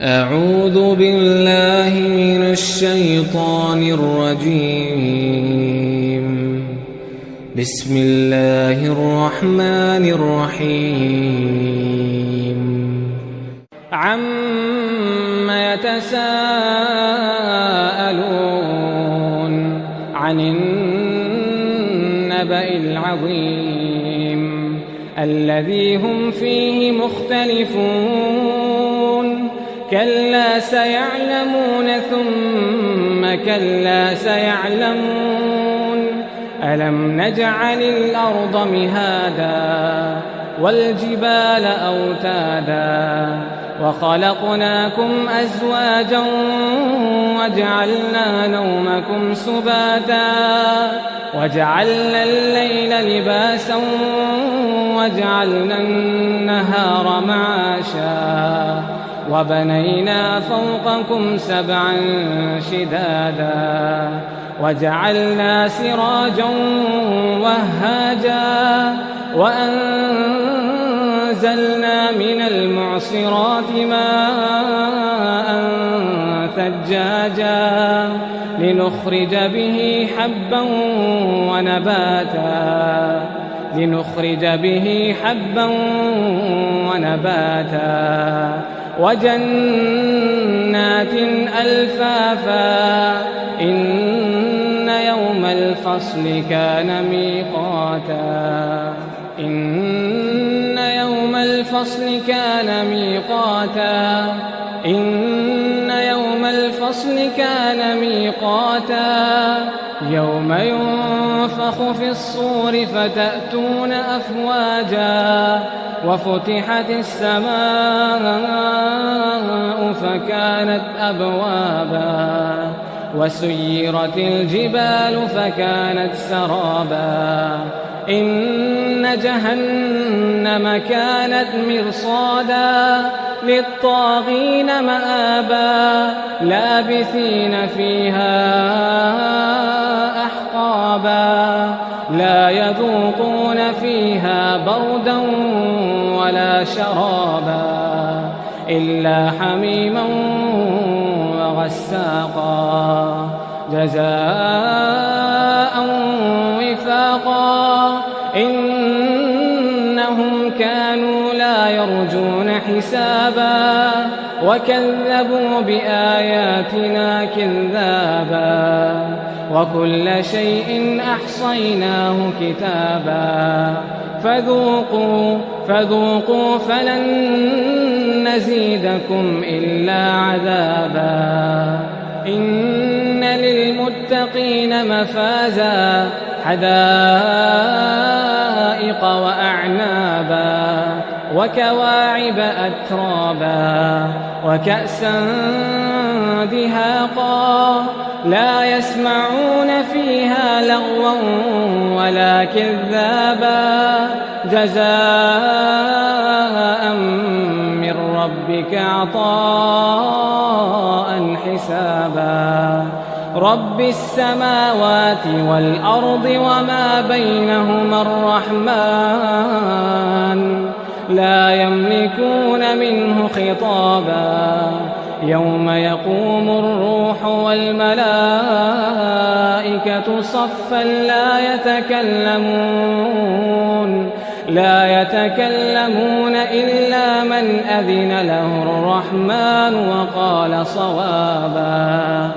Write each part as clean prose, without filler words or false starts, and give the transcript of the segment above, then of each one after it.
أعوذ بالله من الشيطان الرجيم. بسم الله الرحمن الرحيم. عَمَّ يتساءلون عن النبأ العظيم الذي هم فيه مختلفون كلا سيعلمون ثم كلا سيعلمون ألم نجعل الأرض مهادا والجبال أوتادا وخلقناكم أزواجا وجعلنا نومكم سباتا وجعلنا الليل لباسا وجعلنا النهار معاشا وبنينا فوقكم سبعا شدادا وجعلنا سراجا وهاجا وأنزلنا من المعصرات ماء ثجاجا لنخرج به حبا ونباتا وجنات ألفافا إن يوم الفصل كان ميقاتا إن يوم الفصل كان ميقاتا يوم ينفخ في الصور فتأتون أفواجا وفتحت السماء فكانت أبوابا وسيرت الجبال فكانت سرابا إن جهنم كانت مرصادا للطاغين مآبا لابثين فيها أحقابا لا يذوقون فيها بردا ولا شرابا إلا حميما وغساقا جزاء وفاقا إنهم كانوا لا يرجون حسابا وكذبوا بآياتنا كذابا وكل شيء أحصيناه كتابا فذوقوا فلن نزيدكم إلا عذابا إن للمتقين مفازا حدائق وأعنابا وكواعب أترابا وكأسا دهاقا لا يسمعون فيها لغوا ولا كذابا جزاء من ربك عطاء حسابا رب السماوات والأرض وما بينهما الرحمن لا يملكون منه خطابا يوم يقوم الروح والملائكة صفا لا يتكلمون إلا من أذن له الرحمن وقال صوابا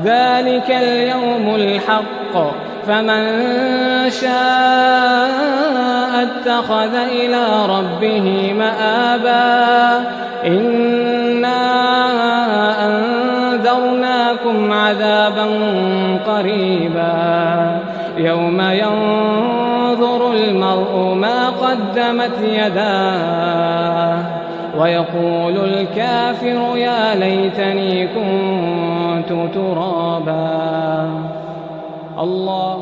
ذلك اليوم الحق فمن شاء اتخذ إلى ربه مآبا إنا أنذرناكم عذابا قريبا يوم ينظر المرء ما قدمت يداه ويقول الكافر يا ليتني كنت ترابا. الله